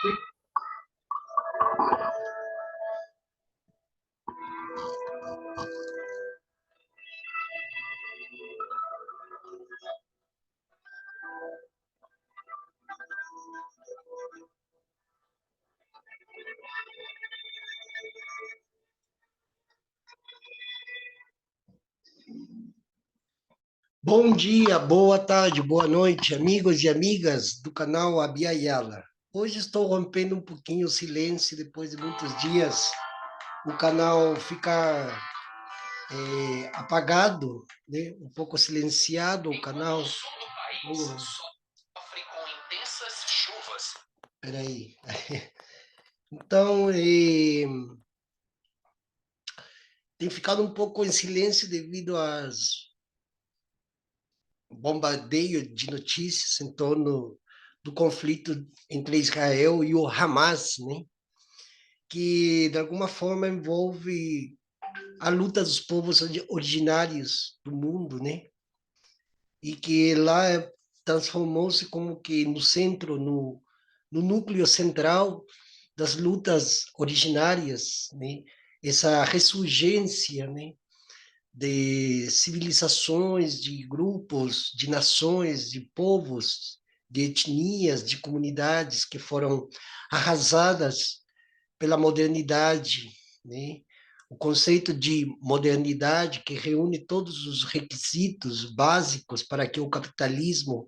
Bom dia, boa tarde, boa noite, amigos e amigas do canal Abia Yala. Hoje estou rompendo um pouquinho o silêncio depois de muitos dias o canal ficar apagado, né? Um pouco silenciado o canal. Sofre com intensas chuvas. Peraí. Então, tem ficado um pouco em silêncio devido às bombardeio de notícias em torno do conflito entre Israel e o Hamas, né? Que de alguma forma envolve a luta dos povos originários do mundo, né? E que lá transformou-se como que no centro, no núcleo central das lutas originárias, né? Essa ressurgência, né? De civilizações, de grupos, de nações, de povos, de etnias, de comunidades que foram arrasadas pela modernidade, né? O conceito de modernidade que reúne todos os requisitos básicos para que o capitalismo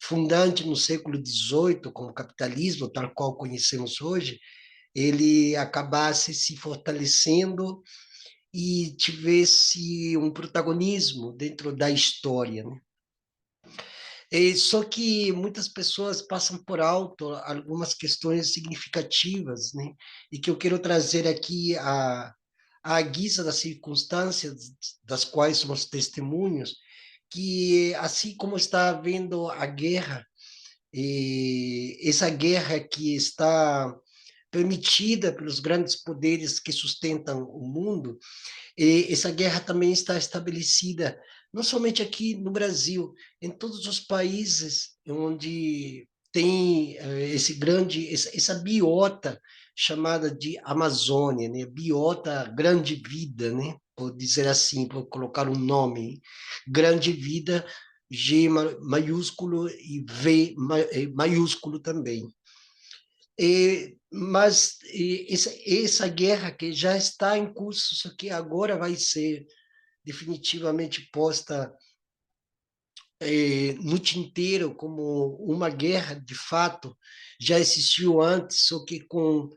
fundante no século XVIII, como capitalismo tal qual conhecemos hoje, ele acabasse se fortalecendo e tivesse um protagonismo dentro da história, né? Só que muitas pessoas passam por alto algumas questões significativas, né? E que eu quero trazer aqui à guisa das circunstâncias das quais somos testemunhos, que assim como está havendo a guerra, essa guerra que está permitida pelos grandes poderes que sustentam o mundo, e essa guerra também está estabelecida, não somente aqui no Brasil, em todos os países onde tem essa biota chamada de Amazônia, né? Biota grande vida, né? Por dizer assim, por colocar um nome, grande vida, G maiúsculo e V maiúsculo também. Mas essa guerra que já está em curso, só que agora vai ser definitivamente posta no tinteiro como uma guerra de fato, já existiu antes, só que com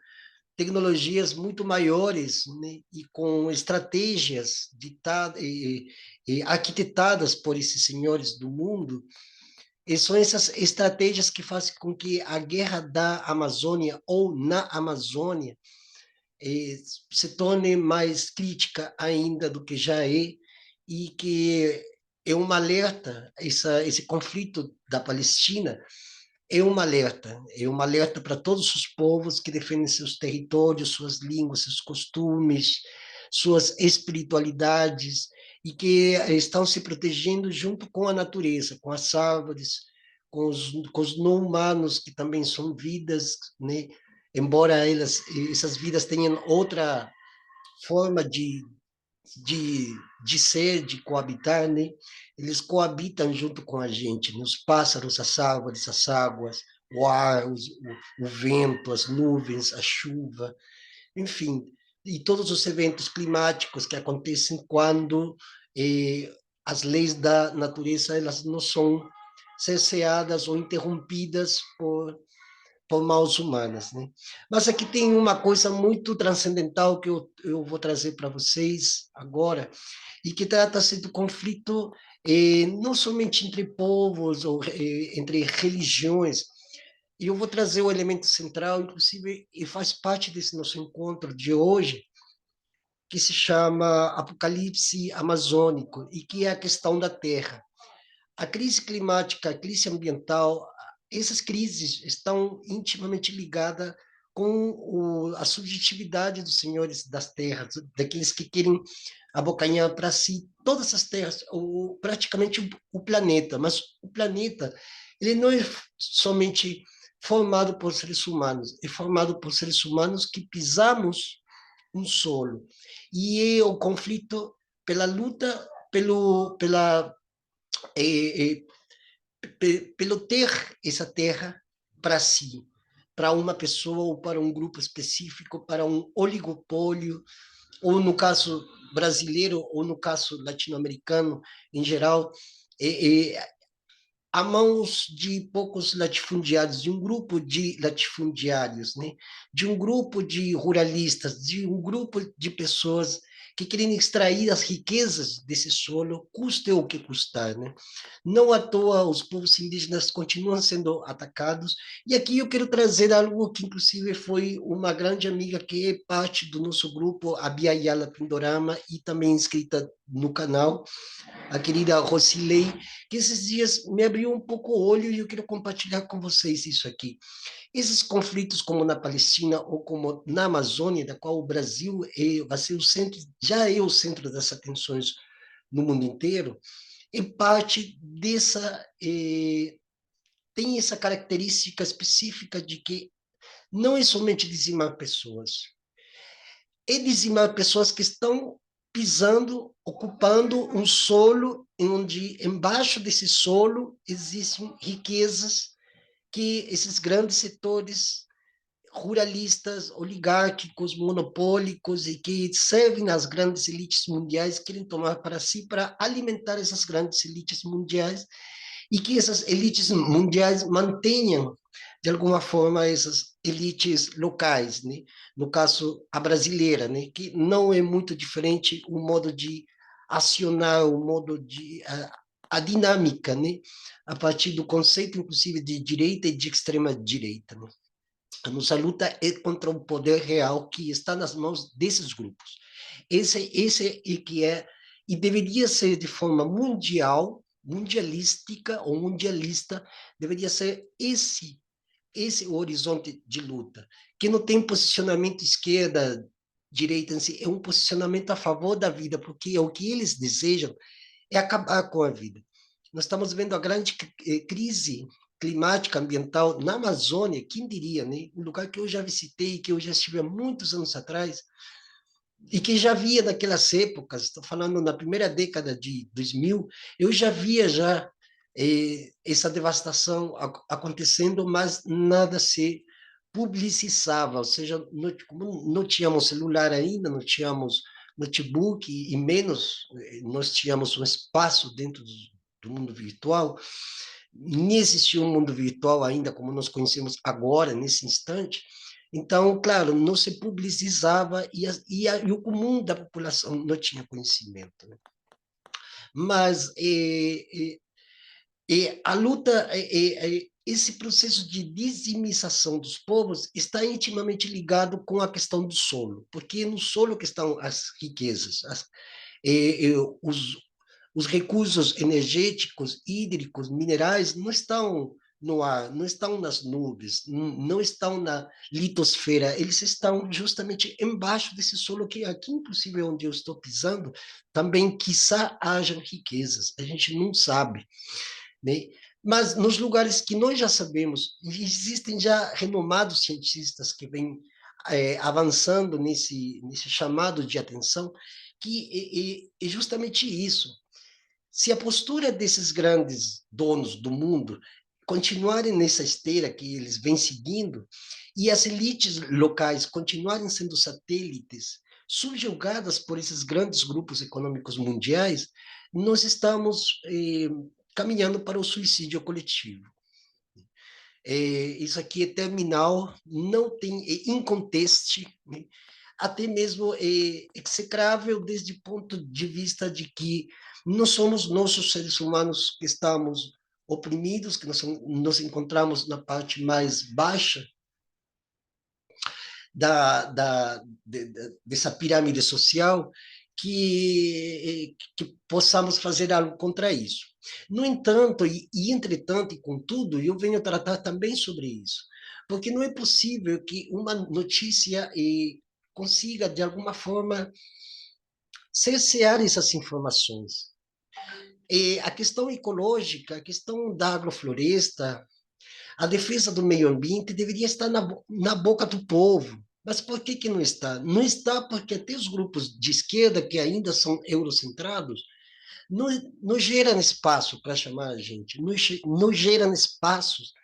tecnologias muito maiores, né, e com estratégias arquitetadas por esses senhores do mundo, e são essas estratégias que fazem com que a guerra da Amazônia ou na Amazônia se torne mais crítica ainda do que já é, e que é um alerta, esse conflito da Palestina é um alerta para todos os povos que defendem seus territórios, suas línguas, seus costumes, suas espiritualidades, e que estão se protegendo junto com a natureza, com as árvores, com os não humanos, que também são vidas, né? Embora essas vidas tenham outra forma de, de ser, de coabitar, né? Eles coabitam junto com a gente, né? Os pássaros, as árvores, as águas, o ar, o vento, as nuvens, a chuva, enfim, e todos os eventos climáticos que acontecem quando as leis da natureza elas não são cerceadas ou interrompidas por mãos humanas, né? Mas aqui tem uma coisa muito transcendental que eu vou trazer para vocês agora, e que trata-se do conflito não somente entre povos ou entre religiões. E eu vou trazer o elemento central, inclusive, e faz parte desse nosso encontro de hoje, que se chama Apocalipse Amazônico, e que é a questão da Terra. A crise climática, a crise ambiental, essas crises estão intimamente ligadas com a subjetividade dos senhores das terras, daqueles que querem abocanhar para si todas as terras, praticamente o planeta. Mas o planeta, ele não é somente formado por seres humanos, é formado por seres humanos que pisamos um solo. E é o conflito pela luta, é, é, pelo ter essa terra para si, para uma pessoa ou para um grupo específico, para um oligopólio, ou no caso brasileiro, ou no caso latino-americano em geral, a mãos de poucos latifundiários, de um grupo de latifundiários, né? De um grupo de ruralistas, de um grupo de pessoas que querem extrair as riquezas desse solo, custe o que custar, né? Não à toa os povos indígenas continuam sendo atacados, e aqui eu quero trazer algo que inclusive foi uma grande amiga que é parte do nosso grupo, a Bia Yala Pindorama, e também inscrita no canal, a querida Rocilei, que esses dias me abriu um pouco o olho e eu quero compartilhar com vocês isso aqui. Esses conflitos, como na Palestina ou como na Amazônia, da qual o Brasil vai ser o centro, já é o centro dessas tensões no mundo inteiro, é parte dessa, tem essa característica específica de que não é somente dizimar pessoas, é dizimar pessoas que estão pisando, ocupando um solo onde embaixo desse solo existem riquezas que esses grandes setores ruralistas, oligárquicos, monopólicos e que servem às grandes elites mundiais querem tomar para si para alimentar essas grandes elites mundiais e que essas elites mundiais mantenham, de alguma forma, essas elites locais, né? No caso, a brasileira, né? Que não é muito diferente o modo de acionar, o modo de a dinâmica, né? A partir do conceito, inclusive, de direita e de extrema direita, né? A nossa luta é contra o poder real que está nas mãos desses grupos. Esse é que é, e deveria ser de forma mundial, mundialística ou mundialista, deveria ser esse o horizonte de luta, que não tem posicionamento esquerda, direita em si, é um posicionamento a favor da vida, porque o que eles desejam é acabar com a vida. Nós estamos vendo a grande crise climática, ambiental na Amazônia, quem diria, né? Um lugar que eu já visitei, que eu já estive há muitos anos atrás, e que já via naquelas épocas, estou falando na primeira década de 2000, eu já via já essa devastação acontecendo, mas nada se publicizava, ou seja, não, como não tínhamos celular ainda, não tínhamos notebook e menos nós tínhamos um espaço dentro do mundo virtual, nem existia um mundo virtual ainda como nós conhecemos agora, nesse instante. Então, claro, não se publicizava e o comum da população não tinha conhecimento, né? Mas a luta, esse processo de dizimização dos povos está intimamente ligado com a questão do solo, porque é no solo que estão as riquezas, os, os recursos energéticos, hídricos, minerais não estão no ar, não estão nas nuvens, não estão na litosfera, eles estão justamente embaixo desse solo que aqui, inclusive onde eu estou pisando, também quiçá hajam riquezas, a gente não sabe, né? Mas nos lugares que nós já sabemos, existem já renomados cientistas que vêm avançando nesse chamado de atenção, que é justamente isso. Se a postura desses grandes donos do mundo continuarem nessa esteira que eles vêm seguindo, e as elites locais continuarem sendo satélites, subjugadas por esses grandes grupos econômicos mundiais, nós estamos caminhando para o suicídio coletivo. Isso aqui é terminal, não tem, é inconteste, né? Até mesmo é execrável desde o ponto de vista de que não somos nós, os seres humanos, que estamos oprimidos, que nós nos encontramos na parte mais baixa dessa pirâmide social, que possamos fazer algo contra isso. No entanto, entretanto, e contudo, eu venho tratar também sobre isso, porque não é possível que uma notícia consiga, de alguma forma, cercear essas informações. A questão ecológica, a questão da agrofloresta, A defesa do meio ambiente deveria estar na boca do povo. Mas por que que não está? Não está porque até os grupos de esquerda, que ainda são eurocentrados, não, não geram espaço para chamar a gente, não geram espaços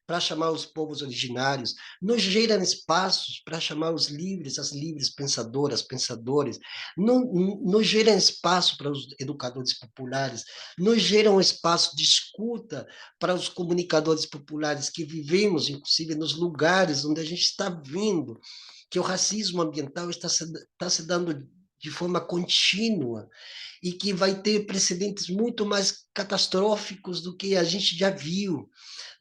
para chamar os povos originários, não geram espaços para chamar os livres, as livres pensadoras, pensadores, não geram espaço para os educadores populares, não geram espaço de escuta para os comunicadores populares que vivemos, inclusive, nos lugares onde a gente está vendo que o racismo ambiental está se dando de forma contínua e que vai ter precedentes muito mais catastróficos do que a gente já viu.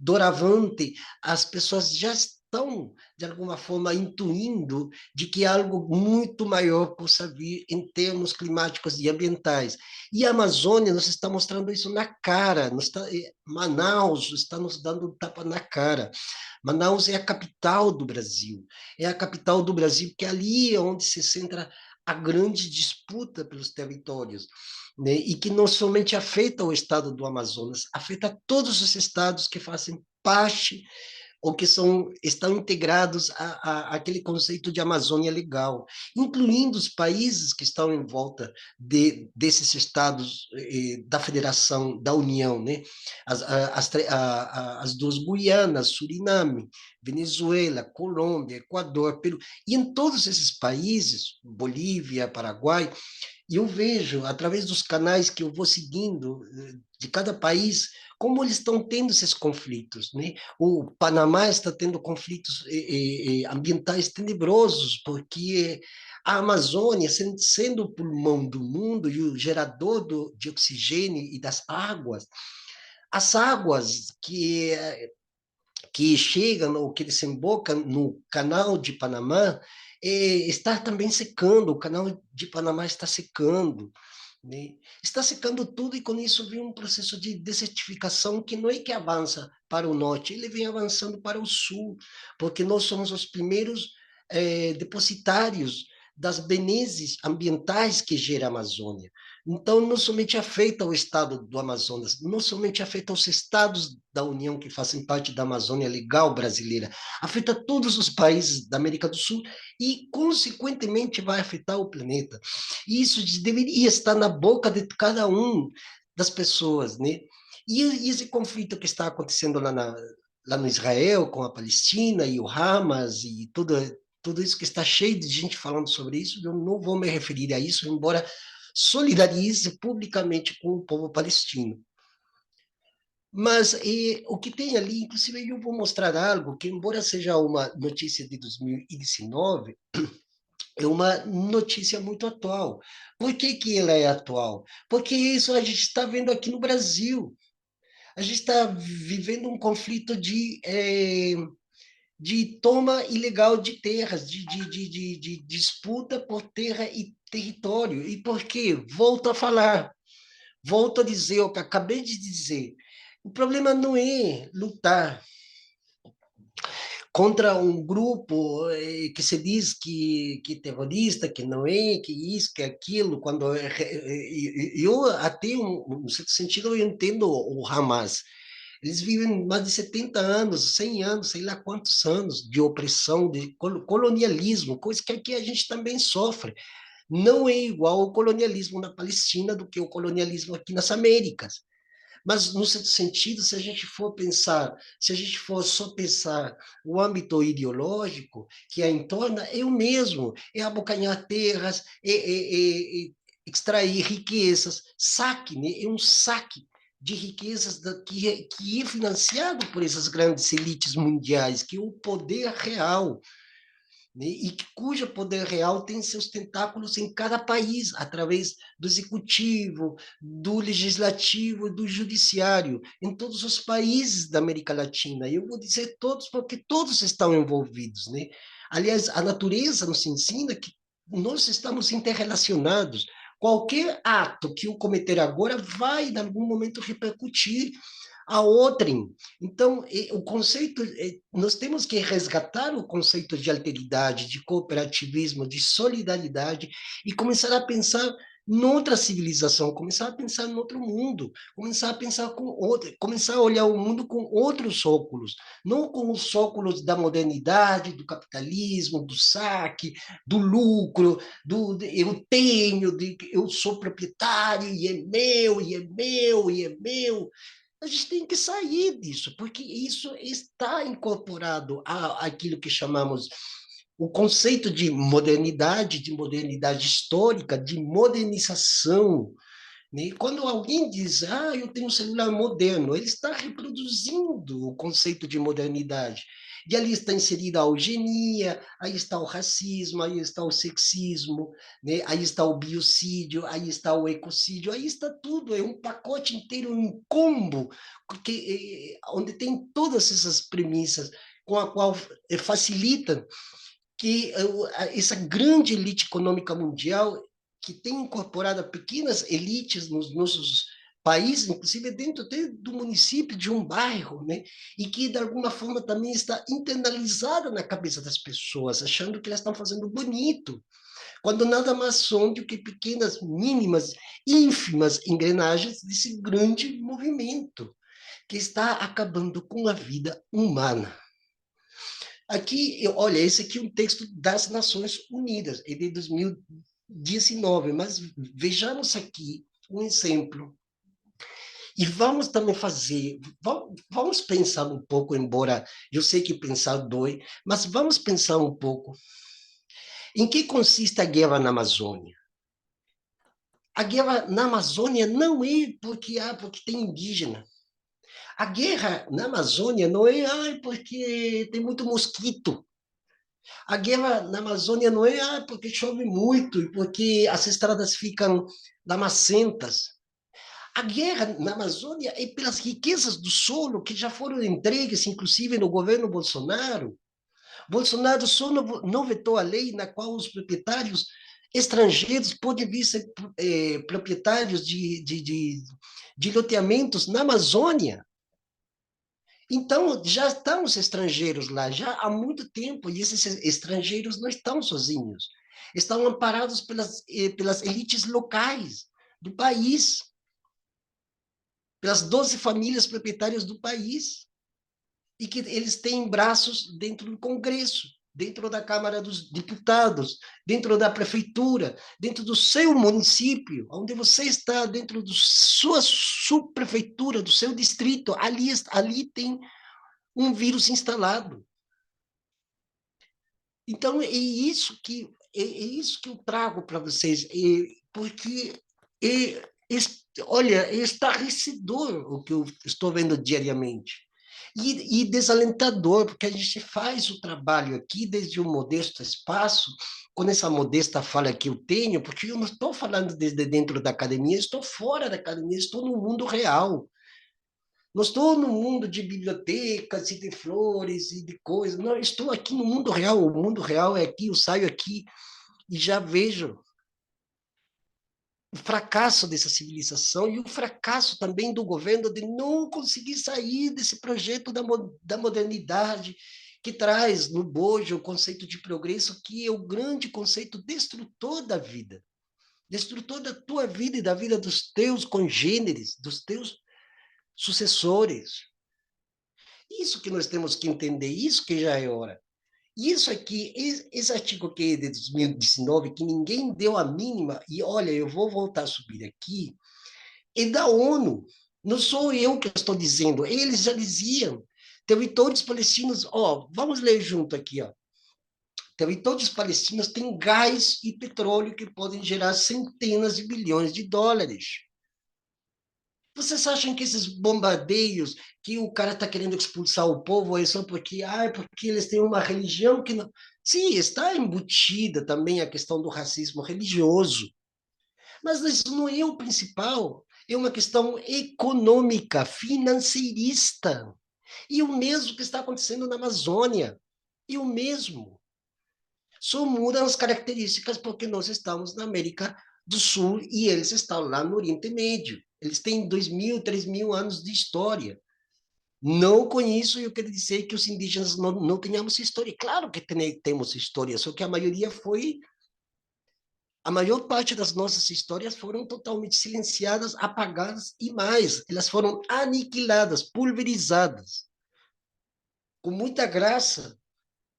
Doravante, as pessoas já estão, de alguma forma, intuindo de que algo muito maior possa vir em termos climáticos e ambientais. E a Amazônia nos está mostrando isso na cara. Manaus está nos dando um tapa na cara. Manaus é a capital do Brasil. É a capital do Brasil, porque ali é onde se centra a grande disputa pelos territórios, né? E que não somente afeta o estado do Amazonas, afeta todos os estados que fazem parte ou que estão integrados àquele conceito de Amazônia Legal, incluindo os países que estão em volta desses estados da Federação, da União, né? As duas Guianas, Suriname, Venezuela, Colômbia, Equador, Peru, e em todos esses países, Bolívia, Paraguai, e eu vejo, através dos canais que eu vou seguindo de cada país, como eles estão tendo esses conflitos, né? O Panamá está tendo conflitos ambientais tenebrosos, porque a Amazônia, sendo o pulmão do mundo e o gerador de oxigênio e das águas, as águas que chegam ou que desembocam no canal de Panamá está também secando, o canal de Panamá está secando, né? Está secando tudo e com isso vem um processo de desertificação que não é que avança para o norte, ele vem avançando para o sul, porque nós somos os primeiros depositários das benesses ambientais que gera a Amazônia. Então, não somente afeta o estado do Amazonas, não somente afeta os estados da União que fazem parte da Amazônia Legal brasileira, afeta todos os países da América do Sul e, consequentemente, vai afetar o planeta. E isso deveria estar na boca de cada um das pessoas, né? E esse conflito que está acontecendo lá no Israel, com a Palestina e o Hamas e tudo isso que está cheio de gente falando sobre isso, eu não vou me referir a isso, embora solidarize publicamente com o povo palestino. Mas o que tem ali, inclusive eu vou mostrar algo que, embora seja uma notícia de 2019, é uma notícia muito atual. Por que que ela é atual? Porque isso a gente está vendo aqui no Brasil. A gente está vivendo um conflito de toma ilegal de terras, de disputa por terra e território. E por quê? Volto a falar, volto a dizer o que acabei de dizer. O problema não é lutar contra um grupo que se diz que é terrorista, que não é, que isso, que aquilo, quando eu até um certo sentido eu entendo o Hamas. Eles vivem mais de 70 anos, 100 anos, sei lá quantos anos de opressão, de colonialismo, coisa que aqui a gente também sofre. Não é igual ao colonialismo na Palestina do que o colonialismo aqui nas Américas. Mas, no certo sentido, se a gente for pensar, se a gente for só pensar o âmbito ideológico que a entorna, é o mesmo, é abocanhar terras, extrair riquezas, saque, né? É um saque de riquezas que é financiado por essas grandes elites mundiais, que é o poder real, né? E cujo poder real tem seus tentáculos em cada país, através do executivo, do legislativo, do judiciário, em todos os países da América Latina. E eu vou dizer todos porque todos estão envolvidos, né? Aliás, a natureza nos ensina que nós estamos interrelacionados. Qualquer ato que eu cometer agora vai, em algum momento, repercutir a outrem. Então, o conceito, nós temos que resgatar o conceito de alteridade, de cooperativismo, de solidariedade e começar a pensar noutra civilização, começar a pensar em outro mundo, começar a pensar com outro, começar a olhar o mundo com outros óculos, não com os óculos da modernidade, do capitalismo, do saque, do lucro, eu tenho, eu sou proprietário e é meu, e é meu, e é meu. A gente tem que sair disso, porque isso está incorporado àquilo que chamamos o conceito de modernidade histórica, de modernização. Né? Quando alguém diz, eu tenho um celular moderno, ele está reproduzindo o conceito de modernidade. E ali está inserida a eugenia, aí está o racismo, aí está o sexismo, né? Aí está o biocídio, aí está o ecocídio, aí está tudo, é um pacote inteiro, um combo, onde tem todas essas premissas, com a qual facilita que essa grande elite econômica mundial, que tem incorporado pequenas elites nos nossos países, inclusive dentro até do município, de um bairro, né? E que, de alguma forma, também está internalizada na cabeça das pessoas, achando que elas estão fazendo bonito, quando nada mais são do que pequenas, mínimas, ínfimas engrenagens desse grande movimento que está acabando com a vida humana. Aqui, olha, esse aqui é um texto das Nações Unidas, é de 2019, mas vejamos aqui um exemplo. E vamos também fazer, vamos pensar um pouco, embora eu sei que pensar dói, mas vamos pensar um pouco em que consiste a guerra na Amazônia. A guerra na Amazônia não é porque tem indígena. A guerra na Amazônia não é porque tem muito mosquito. A guerra na Amazônia não é porque chove muito e porque as estradas ficam lamacentas. A guerra na Amazônia é pelas riquezas do solo que já foram entregues, inclusive no governo Bolsonaro. Bolsonaro só não vetou a lei na qual os proprietários estrangeiros podem vir ser proprietários de loteamentos na Amazônia. Então, já estão os estrangeiros lá, já há muito tempo, e esses estrangeiros não estão sozinhos. Estão amparados pelas elites locais do país, pelas 12 famílias proprietárias do país, e que eles têm braços dentro do Congresso, dentro da Câmara dos Deputados, dentro da prefeitura, dentro do seu município, onde você está, dentro da sua subprefeitura, do seu distrito, ali tem um vírus instalado. Então, é isso que eu trago para vocês, porque olha, é estarrecedor o que eu estou vendo diariamente. E desalentador, porque a gente faz o trabalho aqui desde um modesto espaço, com essa modesta fala que eu tenho, porque eu não estou falando desde dentro da academia, estou fora da academia, estou no mundo real. Não estou no mundo de bibliotecas e de flores e de coisas. Não, estou aqui no mundo real. O mundo real é aqui. Eu saio aqui e já vejo o fracasso dessa civilização e o fracasso também do governo de não conseguir sair desse projeto da modernidade que traz no bojo o conceito de progresso, que é o grande conceito destrutor da vida. Destrutor da tua vida e da vida dos teus congêneres, dos teus sucessores. Isso que nós temos que entender, isso que já é hora. Isso aqui, esse artigo aqui é de 2019, que ninguém deu a mínima, e olha, eu vou voltar a subir aqui, é da ONU. Não sou eu que estou dizendo, eles já diziam. Territórios palestinos, vamos ler junto aqui, ó. Territórios palestinos têm gás e petróleo que podem gerar centenas de bilhões de dólares. Vocês acham que esses bombardeios, que o cara está querendo expulsar o povo, é só porque eles têm uma religião que não. Sim, está embutida também a questão do racismo religioso, mas isso não é o principal. É uma questão econômica, financeirista. E o mesmo que está acontecendo na Amazônia. E o mesmo. Só mudam as características porque nós estamos na América do Sul e eles estão lá no Oriente Médio. Eles têm 2.000, 3.000 anos de história. Não com isso eu quero dizer que os indígenas não tenhamos história. Claro que temos história, só que a maioria foi A maior parte das nossas histórias foram totalmente silenciadas, apagadas e mais, elas foram aniquiladas, pulverizadas. Com muita graça,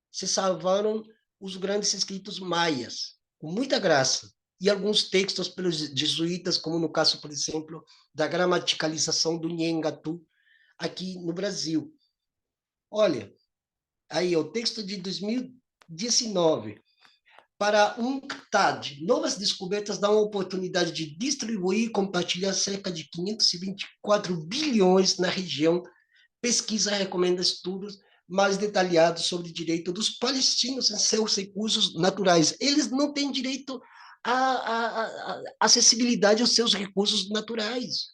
se salvaram os grandes escritos maias, com muita graça. E alguns textos pelos jesuítas, como no caso, por exemplo, da gramaticalização do Nhengatu, aqui no Brasil. Olha, aí o texto de 2019. Para um TAD, novas descobertas dão a oportunidade de distribuir e compartilhar cerca de 524 bilhões na região. Pesquisa recomenda estudos mais detalhados sobre o direito dos palestinos em seus recursos naturais. Eles não têm direito à acessibilidade aos seus recursos naturais.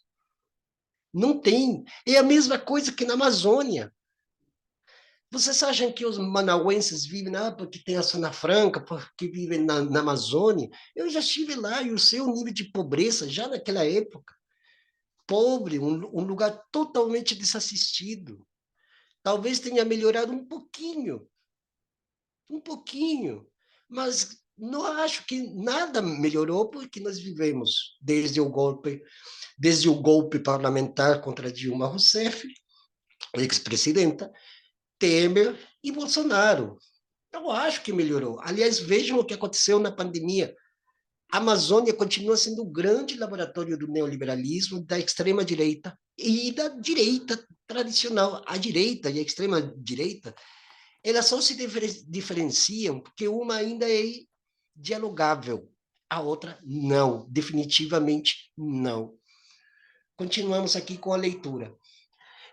Não tem. É a mesma coisa que na Amazônia. Vocês acham que os manauenses vivem, porque tem a Zona Franca, porque vivem na Amazônia? Eu já estive lá e eu sei o nível de pobreza já naquela época. Pobre, um lugar totalmente desassistido. Talvez tenha melhorado um pouquinho, mas não acho que nada melhorou porque nós vivemos desde o golpe parlamentar contra Dilma Rousseff, ex-presidenta, Temer e Bolsonaro. Eu acho que melhorou. Aliás, vejam o que aconteceu na pandemia. A Amazônia continua sendo o grande laboratório do neoliberalismo, da extrema-direita e da direita tradicional. A direita e a extrema-direita, elas só se diferenciam porque uma ainda é dialogável, a outra não, definitivamente não. Continuamos aqui com a leitura.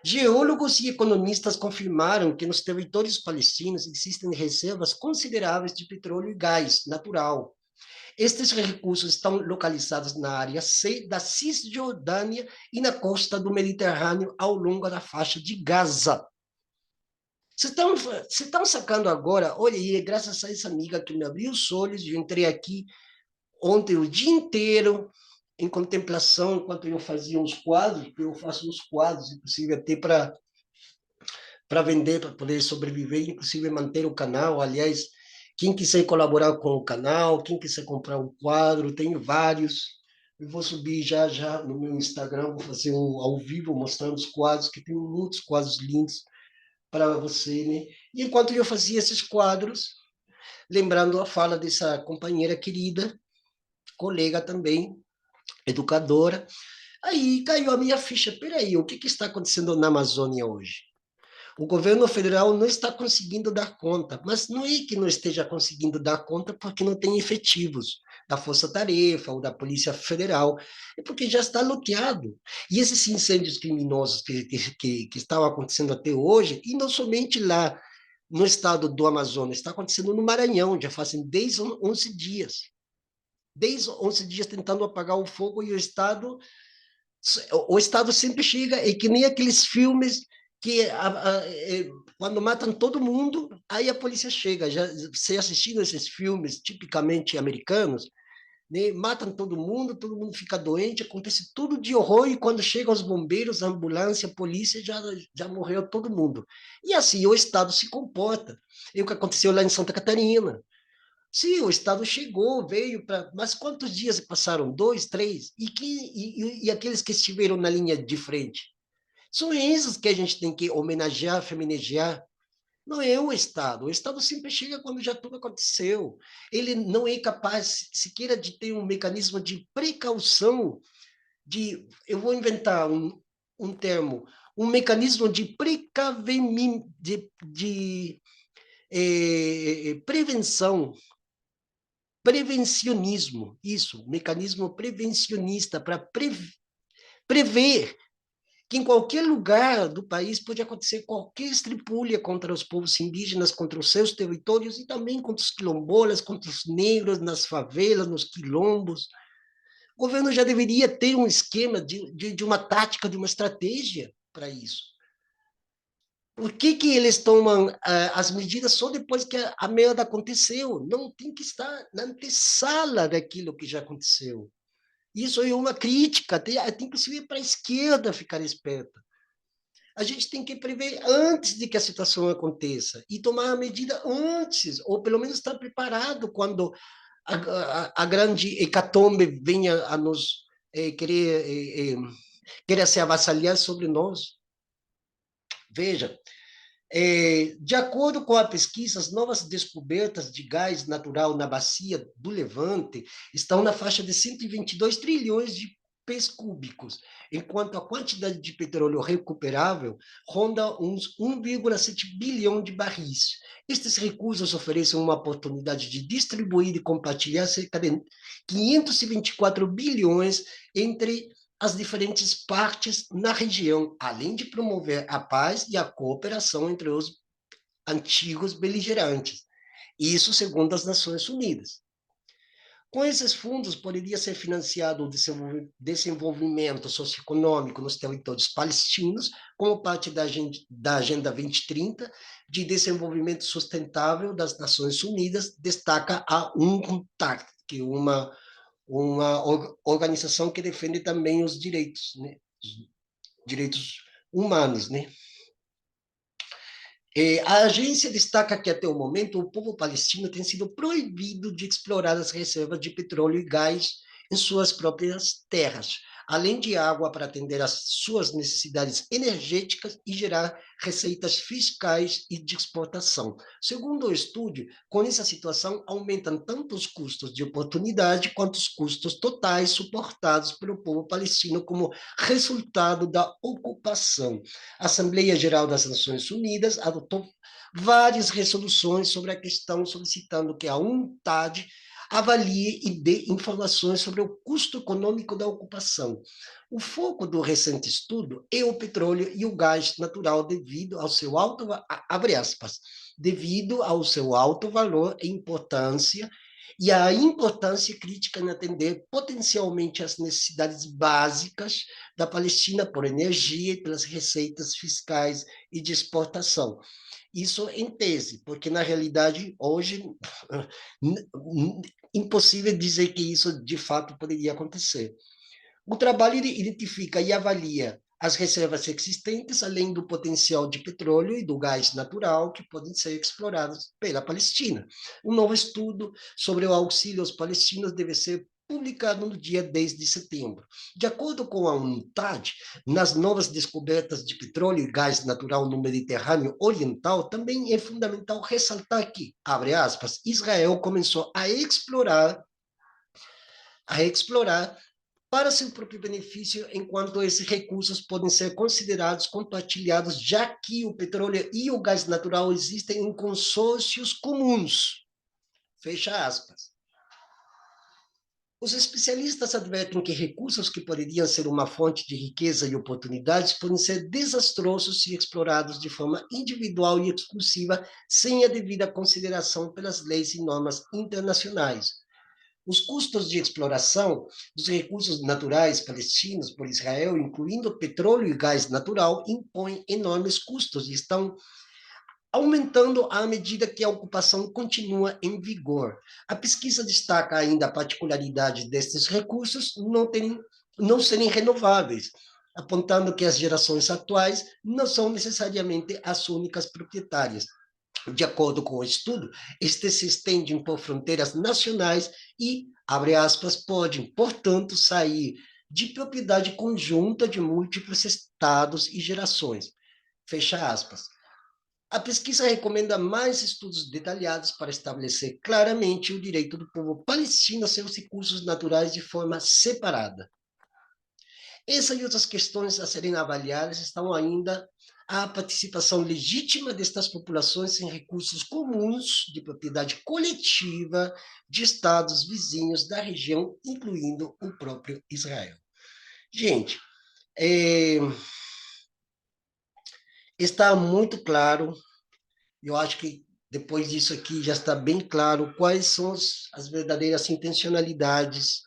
Geólogos e economistas confirmaram que nos territórios palestinos existem reservas consideráveis de petróleo e gás natural. Estes recursos estão localizados na área C da Cisjordânia e na costa do Mediterrâneo ao longo da faixa de Gaza. Vocês estão sacando agora? Olha aí, graças a essa amiga que me abriu os olhos, eu entrei aqui ontem o dia inteiro em contemplação, enquanto eu fazia uns quadros, porque eu faço uns quadros, inclusive até para vender, para poder sobreviver, inclusive manter o canal. Aliás, quem quiser colaborar com o canal, quem quiser comprar um quadro, tenho vários. Eu vou subir já já no meu Instagram, vou fazer um ao vivo mostrando os quadros, que tem muitos quadros lindos para você, né? E enquanto eu fazia esses quadros, lembrando a fala dessa companheira querida, colega também, educadora, aí caiu a minha ficha. Peraí, o que está acontecendo na Amazônia hoje? O governo federal não está conseguindo dar conta, mas não é que não esteja conseguindo dar conta porque não tem efetivos da Força Tarefa ou da Polícia Federal, é porque já está loteado. E esses incêndios criminosos que estão acontecendo até hoje, e não somente lá no estado do Amazonas, está acontecendo no Maranhão, já fazem 10, 11 dias. 10, 11 dias tentando apagar o fogo e o Estado sempre chega, é que nem aqueles filmes que quando matam todo mundo, aí a polícia chega. Já você assistindo esses filmes tipicamente americanos, né? Matam todo mundo fica doente, acontece tudo de horror e quando chegam os bombeiros, a ambulância, a polícia, já morreu todo mundo. E assim o Estado se comporta. É o que aconteceu lá em Santa Catarina. Sim, o Estado chegou, veio para. Mas quantos dias passaram? Dois, três? E aqueles que estiveram na linha de frente? São esses que a gente tem que homenagear, feminejar. Não é o Estado. O Estado sempre chega quando já tudo aconteceu. Ele não é capaz sequer de ter um mecanismo de precaução, eu vou inventar um termo, um mecanismo de precavimento, prevenção, prevencionismo, isso, mecanismo prevencionista para prever que em qualquer lugar do país pode acontecer qualquer estripúlia contra os povos indígenas, contra os seus territórios e também contra os quilombolas, contra os negros nas favelas, nos quilombos. O governo já deveria ter um esquema de uma tática, de uma estratégia para isso. Por que eles tomam as medidas só depois que a merda aconteceu? Não tem que estar na antessala daquilo que já aconteceu. Isso é uma crítica, tem inclusive para a esquerda ficar esperta. A gente tem que prever antes de que a situação aconteça e tomar a medida antes, ou pelo menos estar preparado quando a grande hecatombe venha a nos querer se avassalhar sobre nós. Veja, de acordo com a pesquisa, as novas descobertas de gás natural na bacia do Levante estão na faixa de 122 trilhões de pés cúbicos, enquanto a quantidade de petróleo recuperável ronda uns 1,7 bilhão de barris. Estes recursos oferecem uma oportunidade de distribuir e compartilhar cerca de 524 bilhões entre as diferentes partes na região, além de promover a paz e a cooperação entre os antigos beligerantes. Isso segundo as Nações Unidas. Com esses fundos, poderia ser financiado o desenvolvimento socioeconômico nos territórios palestinos, como parte da Agenda 2030 de Desenvolvimento Sustentável das Nações Unidas, destaca a UNCTAD, que é uma organização que defende também os direitos, né? Os direitos humanos, né? A agência destaca que, até o momento, o povo palestino tem sido proibido de explorar as reservas de petróleo e gás em suas próprias terras, além de água para atender às suas necessidades energéticas e gerar receitas fiscais e de exportação. Segundo o estúdio, com essa situação, aumentam tanto os custos de oportunidade quanto os custos totais suportados pelo povo palestino como resultado da ocupação. A Assembleia Geral das Nações Unidas adotou várias resoluções sobre a questão, solicitando que a UNTAD avalie e dê informações sobre o custo econômico da ocupação. O foco do recente estudo é o petróleo e o gás natural devido ao seu alto, abre aspas, devido ao seu alto valor e importância e a importância crítica em atender potencialmente as necessidades básicas da Palestina por energia e pelas receitas fiscais e de exportação. Isso em tese, porque na realidade hoje impossível dizer que isso de fato poderia acontecer. O trabalho identifica e avalia as reservas existentes, além do potencial de petróleo e do gás natural que podem ser explorados pela Palestina. Um novo estudo sobre o auxílio aos palestinos deve ser publicado no dia 10 de setembro. De acordo com a UNTAD, nas novas descobertas de petróleo e gás natural no Mediterrâneo Oriental, também é fundamental ressaltar que, abre aspas, Israel começou a explorar para seu próprio benefício, enquanto esses recursos podem ser considerados compartilhados, já que o petróleo e o gás natural existem em consórcios comuns. Fecha aspas. Os especialistas advertem que recursos que poderiam ser uma fonte de riqueza e oportunidades podem ser desastrosos se explorados de forma individual e exclusiva, sem a devida consideração pelas leis e normas internacionais. Os custos de exploração dos recursos naturais palestinos por Israel, incluindo petróleo e gás natural, impõem enormes custos e estão aumentando à medida que a ocupação continua em vigor. A pesquisa destaca ainda a particularidade destes recursos não serem renováveis, apontando que as gerações atuais não são necessariamente as únicas proprietárias. De acordo com o estudo, estes se estendem por fronteiras nacionais e, abre aspas, podem, portanto, sair de propriedade conjunta de múltiplos estados e gerações. Fecha aspas. A pesquisa recomenda mais estudos detalhados para estabelecer claramente o direito do povo palestino a seus recursos naturais de forma separada. Essa e outras questões a serem avaliadas estão ainda a participação legítima destas populações em recursos comuns de propriedade coletiva de estados vizinhos da região, incluindo o próprio Israel. Gente, está muito claro, eu acho que depois disso aqui já está bem claro quais são as verdadeiras intencionalidades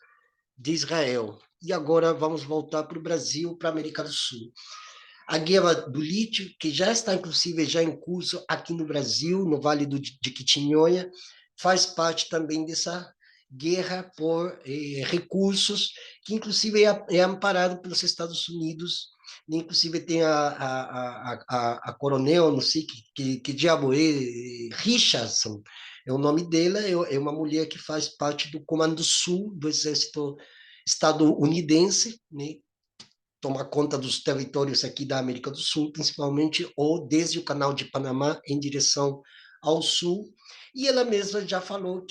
de Israel. E agora vamos voltar para o Brasil, para a América do Sul. A guerra do lítio, que já está, inclusive, já em curso aqui no Brasil, no Vale do Jequitinhonha, faz parte também dessa guerra por recursos, que, inclusive, é amparado pelos Estados Unidos. Inclusive, tem a coronel, não sei que diabo é, Richardson, é o nome dela, é uma mulher que faz parte do Comando Sul do Exército estadunidense, né? Toma conta dos territórios aqui da América do Sul, principalmente, ou desde o Canal de Panamá em direção ao sul. E ela mesma já falou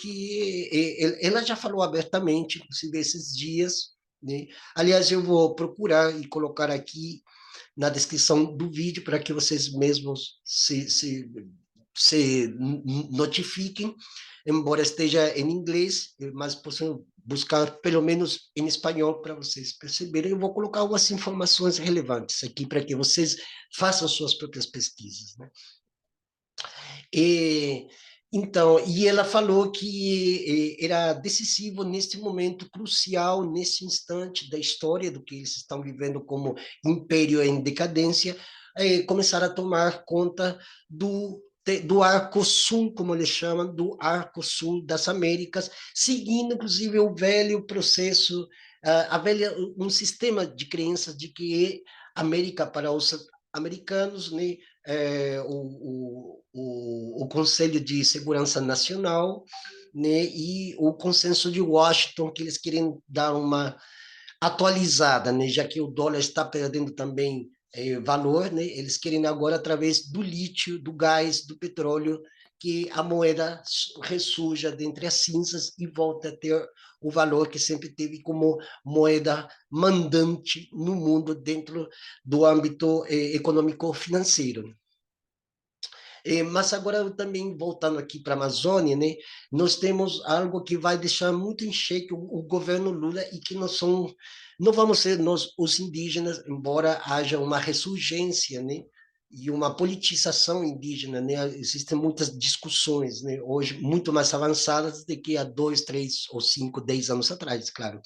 ela já falou abertamente, inclusive esses dias, né? Aliás, eu vou procurar e colocar aqui na descrição do vídeo para que vocês mesmos se notifiquem, embora esteja em inglês, mas possam buscar pelo menos em espanhol para vocês perceberem. Eu vou colocar algumas informações relevantes aqui para que vocês façam suas próprias pesquisas, né? E, então, e ela falou que era decisivo neste momento crucial, nesse instante da história do que eles estão vivendo como império em decadência, começar a tomar conta do Arco Sul, como eles chamam, do Arco Sul das Américas, seguindo, inclusive, o velho processo, um sistema de crenças de que América para os americanos, né, o Conselho de Segurança Nacional, né, e o consenso de Washington, que eles querem dar uma atualizada, né, já que o dólar está perdendo também valor, né, eles querem agora, através do lítio, do gás, do petróleo, que a moeda ressurja dentre as cinzas e volte a ter o valor que sempre teve como moeda mandante no mundo dentro do âmbito econômico-financeiro. Mas agora também voltando aqui para a Amazônia, né, nós temos algo que vai deixar muito em xeque o governo Lula e que não vamos ser nós os indígenas, embora haja uma ressurgência, né, e uma politização indígena, né, existem muitas discussões, né, hoje muito mais avançadas do que há 2, 3 ou 5, 10 anos atrás, claro.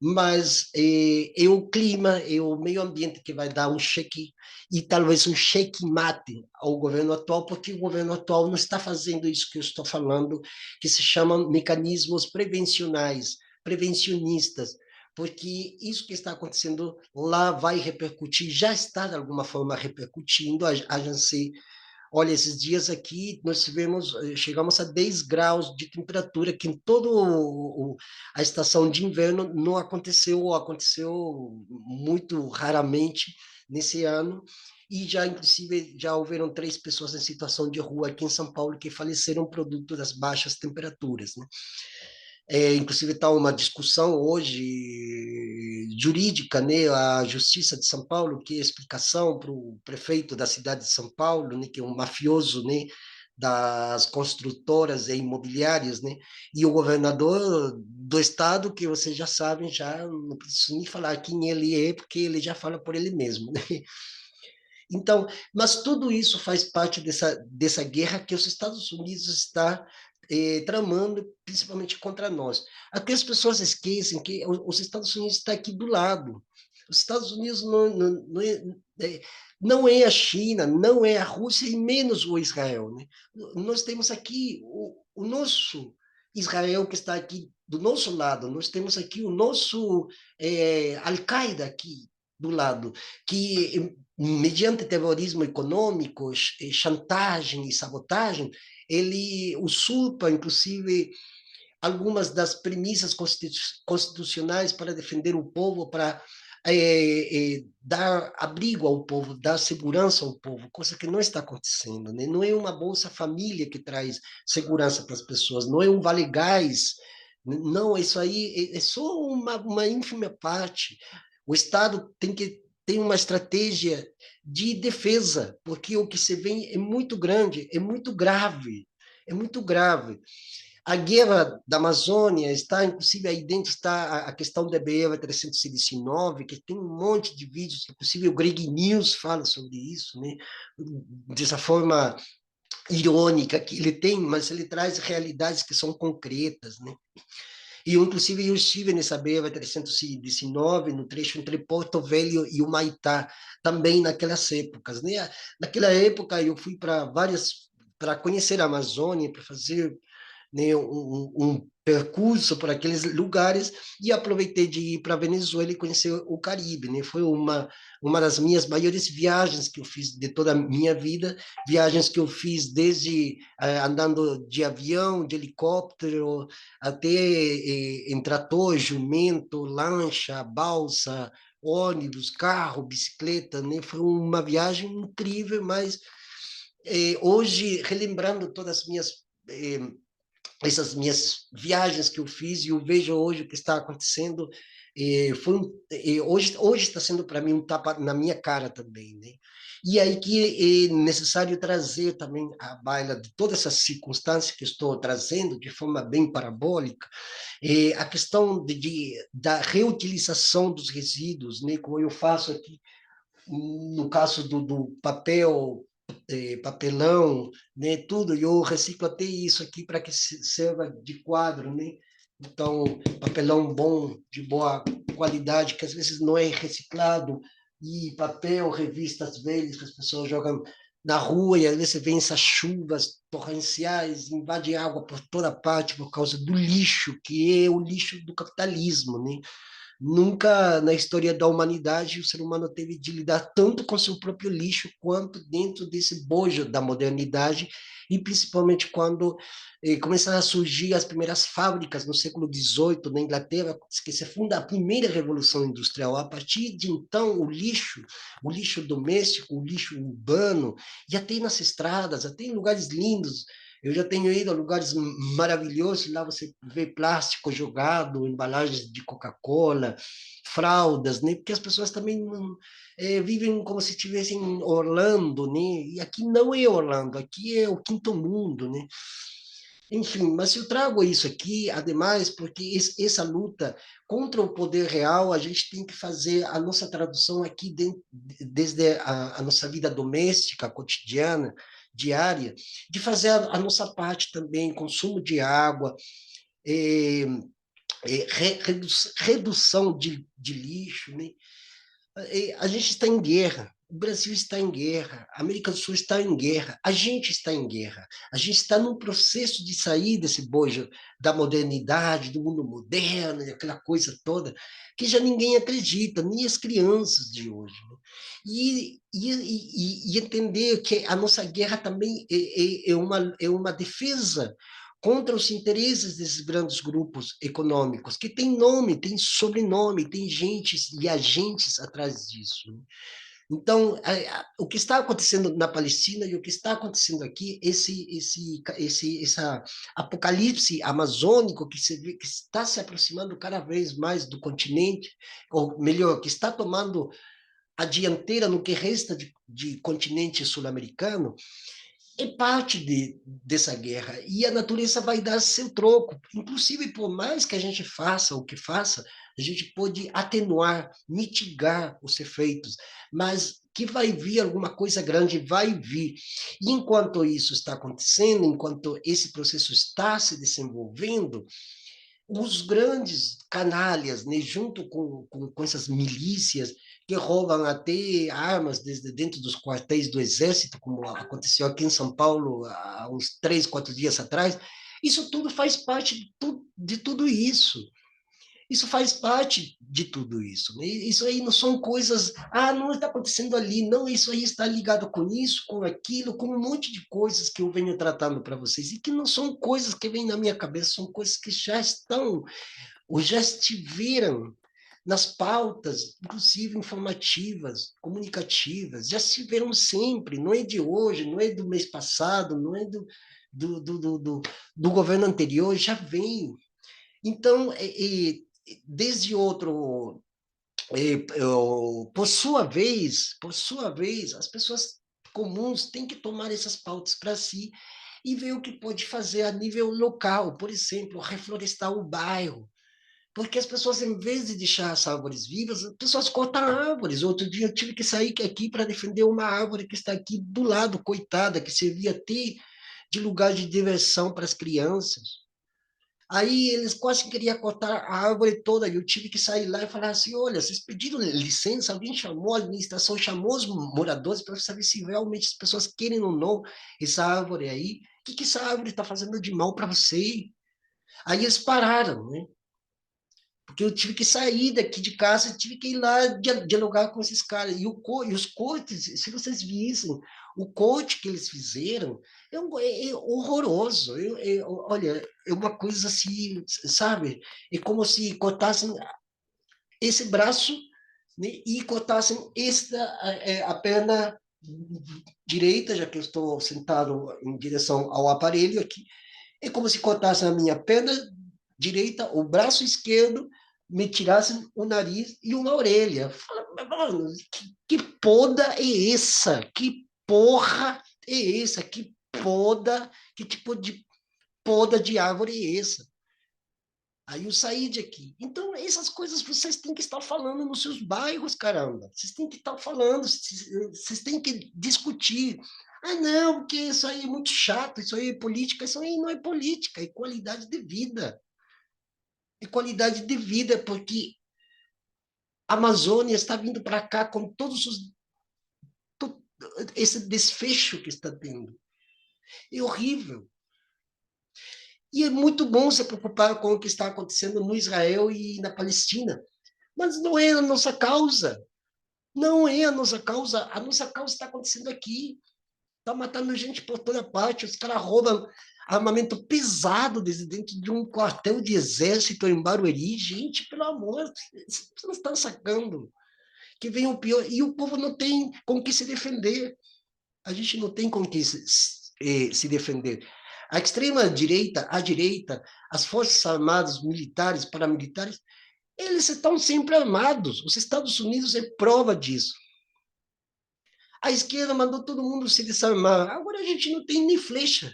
Mas é o clima, é o meio ambiente que vai dar um cheque e talvez um cheque mate ao governo atual, porque o governo atual não está fazendo isso que eu estou falando, que se chamam mecanismos prevencionais, prevencionistas, porque isso que está acontecendo lá vai repercutir, já está de alguma forma repercutindo, a Janssen. Olha, esses dias aqui nós chegamos a 10 graus de temperatura, que em toda a estação de inverno não aconteceu, ou aconteceu muito raramente nesse ano, e já, inclusive, já houveram 3 pessoas em situação de rua aqui em São Paulo que faleceram produto das baixas temperaturas, né? Inclusive está uma discussão hoje jurídica, né? A Justiça de São Paulo, que é explicação para o prefeito da cidade de São Paulo, né? Que é um mafioso, né? Das construtoras e imobiliárias, né? E o governador do estado, que vocês já sabem, já não preciso nem falar quem ele é, porque ele já fala por ele mesmo, né? Então, mas tudo isso faz parte dessa guerra que os Estados Unidos está tramando, principalmente contra nós. Aqui as pessoas esquecem que os Estados Unidos está aqui do lado. Os Estados Unidos não é a China, não é a Rússia e menos o Israel, né? Nós temos aqui o nosso Israel que está aqui do nosso lado, nós temos aqui o nosso Al-Qaeda aqui do lado, que mediante terrorismo econômico, chantagem e sabotagem, ele usurpa, inclusive, algumas das premissas constitucionais para defender o povo, para dar abrigo ao povo, dar segurança ao povo, coisa que não está acontecendo, né? Não é uma Bolsa Família que traz segurança para as pessoas, não é um Vale Gás, não, isso aí é só uma ínfima parte. O Estado tem que ter uma estratégia de defesa, porque o que se vê é muito grande, é muito grave, é muito grave. A guerra da Amazônia está, inclusive, aí dentro está a questão da BR-319, que tem um monte de vídeos, inclusive o Greg News fala sobre isso, né? Dessa forma irônica que ele tem, mas ele traz realidades que são concretas, né? E, inclusive, eu estive nessa BR-319, no trecho entre Porto Velho e o Maitá, também naquelas épocas, né? Naquela época, eu fui para conhecer a Amazônia, para fazer né, um percurso por aqueles lugares e aproveitei de ir para a Venezuela e conhecer o Caribe, né? Foi uma das minhas maiores viagens que eu fiz de toda a minha vida, viagens que eu fiz desde andando de avião, de helicóptero, até em trator, jumento, lancha, balsa, ônibus, carro, bicicleta, né? Foi uma viagem incrível, mas hoje, relembrando todas as minhas essas minhas viagens que eu fiz e eu vejo hoje o que está acontecendo, hoje está sendo para mim um tapa na minha cara também, né? E aí que é necessário trazer também à baila de todas essas circunstâncias que estou trazendo de forma bem parabólica, a questão da reutilização dos resíduos, né? Como eu faço aqui no caso do papel, papelão, né, tudo, eu reciclo até isso aqui para que sirva de quadro, né? Então, papelão bom, de boa qualidade, que às vezes não é reciclado, e papel, revistas velhas que as pessoas jogam na rua, e às vezes vem essas chuvas torrenciais, invade água por toda parte por causa do lixo, que é o lixo do capitalismo, né? Nunca na história da humanidade o ser humano teve de lidar tanto com seu próprio lixo quanto dentro desse bojo da modernidade, e principalmente quando começaram a surgir as primeiras fábricas no século XVIII na Inglaterra, que se funda a primeira revolução industrial. A partir de então, o lixo doméstico, o lixo urbano, e até nas estradas, até em lugares lindos, eu já tenho ido a lugares maravilhosos, lá você vê plástico jogado, embalagens de Coca-Cola, fraldas, né? Porque as pessoas também vivem como se estivessem em Orlando, né? E aqui não é Orlando, aqui é o quinto mundo, né? Enfim, mas eu trago isso aqui, ademais, porque essa luta contra o poder real, a gente tem que fazer a nossa tradução aqui desde a nossa vida doméstica, cotidiana, diária, de fazer a nossa parte também, consumo de água, eh, redução de lixo, né? A gente está em guerra. O Brasil está em guerra, a América do Sul está em guerra, a gente está em guerra, a gente está num processo de sair desse bojo da modernidade, do mundo moderno, aquela coisa toda, que já ninguém acredita, nem as crianças de hoje. Né? E entender que a nossa guerra também é uma defesa contra os interesses desses grandes grupos econômicos, que tem nome, tem sobrenome, tem gentes e agentes atrás disso. Né? Então, o que está acontecendo na Palestina e o que está acontecendo aqui, essa apocalipse amazônico que está se aproximando cada vez mais do continente, ou melhor, que está tomando a dianteira no que resta de continente sul-americano, é parte dessa guerra. E a natureza vai dar seu troco. Inclusive, por mais que a gente faça o que faça, a gente pode atenuar, mitigar os efeitos, mas que vai vir alguma coisa grande, vai vir. E enquanto isso está acontecendo, enquanto esse processo está se desenvolvendo, os grandes canalhas, né, junto com essas milícias que roubam até armas desde dentro dos quartéis do Exército, como aconteceu aqui em São Paulo há uns 3, 4 dias atrás, isso tudo faz parte de tudo isso. Isso faz parte de tudo isso. Né? Isso aí não são coisas, não está acontecendo ali, não, isso aí está ligado com isso, com aquilo, com um monte de coisas que eu venho tratando para vocês, e que não são coisas que vêm na minha cabeça, são coisas que já estão, ou já estiveram nas pautas, inclusive informativas, comunicativas, já estiveram sempre, não é de hoje, não é do mês passado, não é do governo anterior, já vem. Então, desde outro, por sua vez, as pessoas comuns têm que tomar essas pautas para si e ver o que pode fazer a nível local, por exemplo, reflorestar o bairro, porque as pessoas, em vez de deixar as árvores vivas, as pessoas cortam árvores. Outro dia eu tive que sair aqui para defender uma árvore que está aqui do lado, coitada, que servia até de lugar de diversão para as crianças. Aí eles quase queriam cortar a árvore toda, e eu tive que sair lá e falar assim: olha, vocês pediram licença, alguém chamou a administração, chamou os moradores para saber se realmente as pessoas querem ou não essa árvore aí, que essa árvore está fazendo de mal para você? Aí eles pararam, né? Porque eu tive que sair daqui de casa e tive que ir lá dialogar com esses caras. E os cortes, se vocês vissem, o corte que eles fizeram é horroroso. Olha, é uma coisa assim, sabe? É como se cortassem esse braço, né, e cortassem a perna direita, já que eu estou sentado em direção ao aparelho aqui. É como se cortassem a minha perna direita, o braço esquerdo, me tirassem o nariz e uma orelha. Fala, mano, que poda é essa? Que porra é essa? Que poda, que tipo de poda de árvore é essa? Aí eu saí de aqui. Então, essas coisas vocês têm que estar falando nos seus bairros, caramba. Vocês têm que estar falando, vocês têm que discutir. Ah, não, porque isso aí é muito chato, isso aí é política. Isso aí não é política, é qualidade de vida. É qualidade de vida, porque a Amazônia está vindo para cá com todo esse desfecho que está tendo. É horrível. E é muito bom se preocupar com o que está acontecendo no Israel e na Palestina. Mas não é a nossa causa. Não é a nossa causa. A nossa causa está acontecendo aqui. Está matando gente por toda parte. Os caras roubam armamento pesado desde dentro de um quartel de exército em Barueri. Gente, pelo amor, vocês não estão sacando. Que vem o pior. E o povo não tem com que se defender. A gente não tem com que se defender. A extrema-direita, a direita, as forças armadas, militares, paramilitares, eles estão sempre armados. Os Estados Unidos é prova disso. A esquerda mandou todo mundo se desarmar. Agora a gente não tem nem flecha.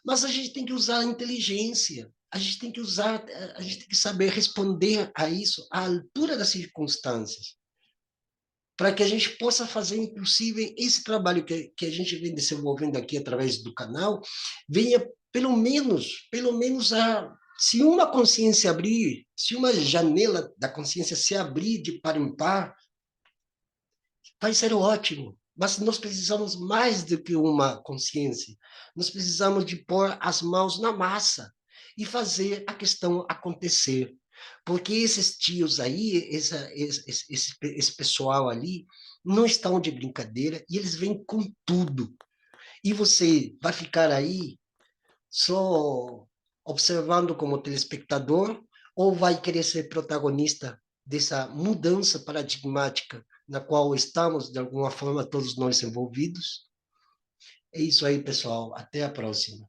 Mas a gente tem que usar a inteligência. A gente tem que usar, a gente tem que saber responder a isso à altura das circunstâncias, para que a gente possa fazer, inclusive, esse trabalho que a gente vem desenvolvendo aqui através do canal, venha pelo menos se uma consciência abrir, se uma janela da consciência se abrir de par em par, vai ser ótimo. Mas nós precisamos mais do que uma consciência. Nós precisamos de pôr as mãos na massa e fazer a questão acontecer. Porque esses tios aí, esse pessoal ali, não estão de brincadeira e eles vêm com tudo. E você vai ficar aí só observando como telespectador ou vai querer ser protagonista dessa mudança paradigmática na qual estamos, de alguma forma, todos nós envolvidos? É isso aí, pessoal. Até a próxima.